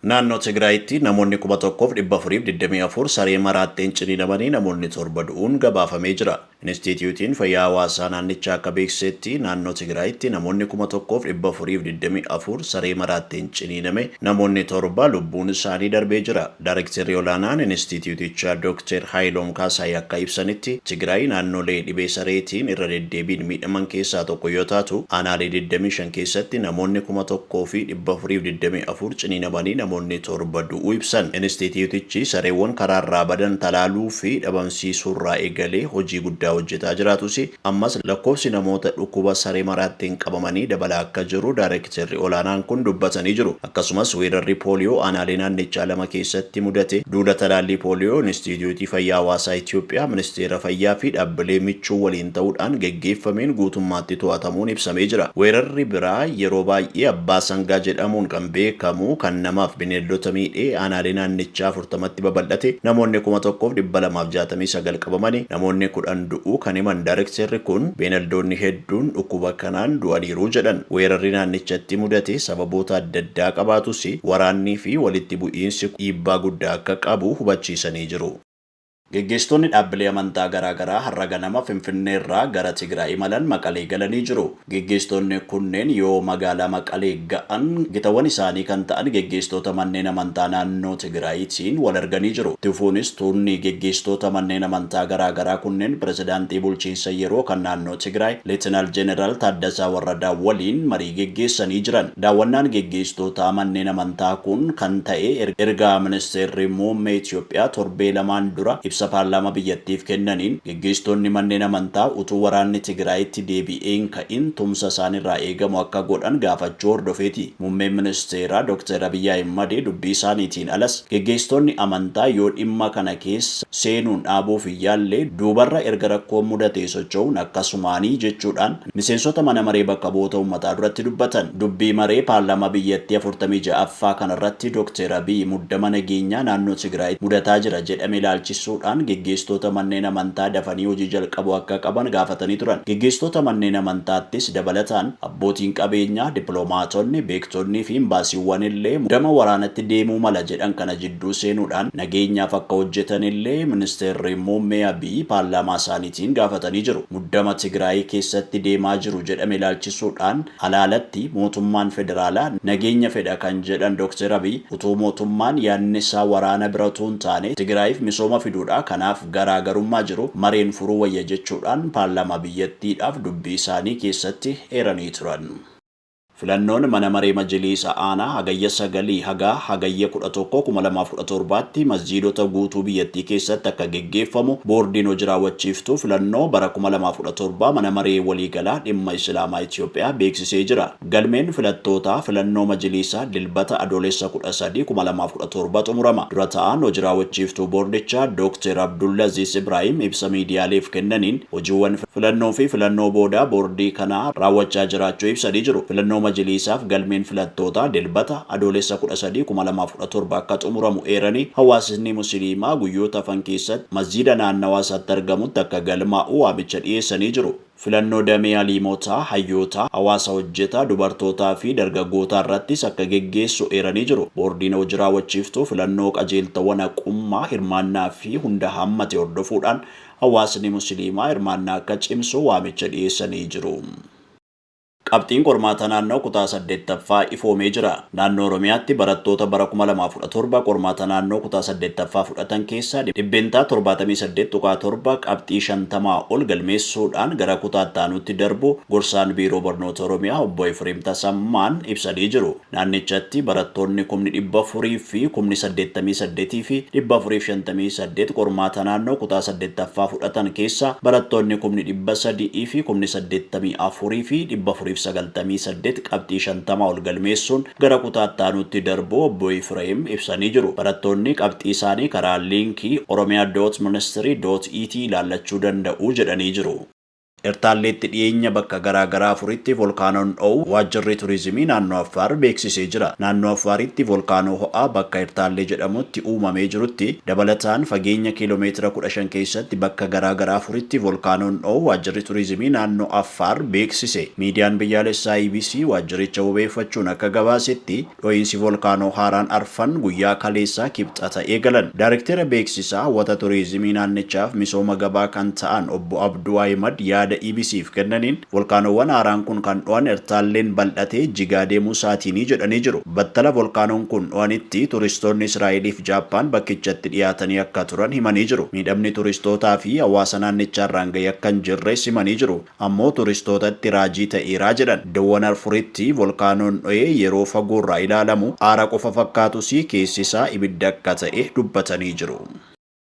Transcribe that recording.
Naannoo Tigraayitti namoonni 1424 saree maraatteen ciniinamanii namoonni 7 du'uun gabaafamee jira. Inistituutiin Fayyaa Hawaasaa naannichaa akka beeksisetti naannoo Tigraayitti namoonni 1424 saree maraatteen ciniiname namoonni 7 lubbuun isaanii darbee jira. Daayirektarri olaanaan inistituutichaa Dr. Haayiloom Kaasaay akka ibsanitti Tigraay naannolee dhibee sareetiin irra deddeebiin miidhaman keessaa tokko yoo taatu aanaalee 25 keessatti namoonni 1424 ciniinamanii namoonni 7 du'uu ibsan. Inistituutichi sareewwan karaarraa badan talaaluu fi dhabamsiisuurraa eegalee hojii guddaa hojjetaa jiraatus ammas lakkoofsi namoota dhukkuba saree maraattiin qabamanii dabalaa akka jiru daayirektarri olaanaan kun dubbatanii jiru. Akkasumas weerarri pooliyoo aanaalee naannichaa 2 keessatti mudate duula talaallii pooliyoo Inistituutii Fayyaa Hawaasaa Itoophiyaa, Ministeera Fayyaa fi dhaabbilee michuu waliin ta'uudhaan geggeeffameen guutummaatti to'atamuun ibsamee jira. Weerarri biraa yeroo baay'ee abbaa sangaa jedhamuun kan beekamu kan namaaf bineeldota miidhee aanaalee naannichaa 40tti babal'ate namoonni 1269 qabamanii namoonni 10 du'uu kan himan daayirektarri kun bineeldonni hedduun dhukkuba kanaan du'aniiru jedhan. Weerarri naannichatti mudate sababoota adda addaa qabaatus waraannii fi walitti bu'iinsi dhiibbaa guddaa akka qabu hubachiisanii jiru. Geggeessitoonni dhaabbilee amantaa garaagaraa har'a ganama Finfinnee irraa gara Tigraay imalan Maqalee galanii jiru. Geggeessitoonni kunneen yoo magaalaa Maqalee ga'an gitawwan isaanii kan ta'an geggeessitoota manneen amantaa naannoo Tigraayitiin wal arganii jiru. Tifuunis tuunni geggeessitoota manneen amantaa garaagaraa kunneen pirezidaantii bulchiinsa yeroo kan naannoo Tigraay Leetinaal Jeneraal Taaddasaa Warradaa waliin marii geggeessanii jiran. Daawwannaan geggeessitoota manneen amantaa kun kan ta'e erga ministeerri muummee Itoophiyaa torbee lamaan dura paarlaamaa biyyattiif kennaniin geggeessitoonni manneen amantaa utuu waraanni Tigraayitti deebi'een ka'in tumsa isaanirraa eegamu akka godhan gaafachuu hordofeeti. Muummeen ministeeraa Dr. Abiyyi Ahimad dubbii isaaniitiin alas geggeessitoonni amantaa yoo dhimma kana keessa seenuun dhaabuuf yaallee duubarra erga rakkoon mudatee socho'uun akkasumaanii jechuudhaan miseensota mana maree bakka bu'oota uummataa duratti dubbatan. Dubbii maree paarlaamaa biyyattii 46ffaa kanarratti Dr. Abiyyi muddama nageenyaa naannoo Tigraayitti mudataa jira jedhame ilaalchisuudhaan geggeessitoota manneen amantaa dafanii hojii jalqabuu akka qaban gaafatanii turan. Geggeessitoota manneen amantaattis dabalataan abbootiin qabeenyaa, dippiloomaatonni, beektonni fi imbaasiiwwan illee muddama waraanatti deemuu mala jedhan kana jidduu seenuudhaan nageenyaaf akka hojjetan illee ministeerri muummee Abiyyi paarlaamaa isaaniitiin gaafatanii jiru. Muddama Tigraay keessatti deemaa jiru jedhame ilaalchisuudhaan alaalatti mootummaan federaalaa nageenya fedha kan jedhan Dr. Abiyyi utuu mootummaan yaadni isaa waraana bira utuu hin taane Tigraayiif misooma fiduudha. Kanaaf garaagarummaa jiru mareen furuu wayya jechuudhaan paarlaamaa biyyattiidhaaf dubbii isaanii keessatti eeranii turan. Filannoon mana maree majliisa aanaa hagayya 9 haga hagayya 11 2017tti masjiidota guutuu biyyattii keessatti akka geggeeffamu boordiin hojii raawwachiiftuu filannoo bara 2017 mana maree waliigalaa dhimma Islaamaa Itoophiyaa beeksisee jira. Galmeen filattootaa filannoo majliisaa dilbata adoolessa 13 2017 xumurama. Dura ta'an hojii raawwachiiftuu boordichaa Dr. Abdullaziz Ibrahim ibsa miidiyaaleef kennaniin hojiiwwan filannoo fi filannoo boodaa boordii kanaa raawwachaa jiraachuu ibsanii jiru. Filannoo majliisaaf galmeen filattootaa dilbata adoolessa 13 2017 akka xumuramu eeranii hawaasni musliimaa guyyoota hafan keessatti masjiida naannawaa isaatti argamutti akka galmaa'u waamicha dhiyeessanii jiru. Filannoo damee aliimootaa, hayyootaa, hawaasa hojjetaa, dubartootaa fi dargaggootaa irrattis akka geggeessu eeranii jiru. Boordiin hojii raawwachiiftuu filannoo qajeeltawwan haqummaa hirmaannaa fi hunda hammate hordofuudhaan hawaasni musliimaa hirmaannaa akka cimsu waamicha dhiyeessanii jiru. Qabxiin qormaata naannoo kutaa 8ffaa ifoomee jira. Naannoo Oromiyaatti barattoota bara 2017 qormaata naannoo kutaa 8ffaa fudhatan keessaa dhibbeentaa 78.7 qabxii 50 ol galmeessuudhaan gara kutaa itti darbu gorsaan biiroo barnoota Oromiyaa obbo Efreem Tasammaan ibsanii jiru. Naannichatti barattoonni 400 fi 88 fi 458 qormaata naannoo kutaa 8ffaa fudhatan keessaa barattoonni 300 fi 84 fi 498 qabxii 50 ol galmeessuun gara kutaa itti darbu obbo Efreem ibsanii jiru. Barattoonni qabxii isaanii karaa liinkii oromia.ministry.et ilaallachuu danda'u jedhanii jiru. Ertaalleetti dhiyeenya bakka garaagaraa afuritti volkaanoon dho'u waajjirri turizimii naannoo Affaar beeksisee jira. Naannoo Affaaritti volkaanoo ho'aa bakka Ertaallee jedhamutti uumamee jirutti dabalataan fageenya kiiloomeetira 15 keessatti bakka garaagaraa afuritti volkaanoon dho'u waajjirri turizimii naannoo Affaar beeksise. Miidiyaan biyyaalessaa EBC waajjiricha hubeeffachuun akka gabaasetti dho'iinsi volkaanoo haaraan arfan guyyaa kaleessaa kibxata eegalan. Daayirektara beeksisaa hawwata turizimii naannichaaf misooma gabaa kan ta'an obbo Abduu Ahimad yaada EBC'f kennaniin volkaanoowwan haaraan kun kan dho'an Ertaalleen bal'atee jigaa deemuu isaatiini jedhanii jiru. Battala volkaanoon kun dho'anitti turistoonni Israa'eliif Jaappaan bakkichatti dhiyaatanii akka turan himanii jiru. Miidhamni turistootaa fi hawaasa naannichaarraan ga'e akka hin jirres himanii jiru. Ammoo turistootatti raajii ta'eeraa jedhan. Iddoowwan afuritti volkaanoon dho'ee yeroo fagoorraa ilaalamu aara qofa fakkaatus keessi isaa ibidda akka ta'e dubbatanii jiru.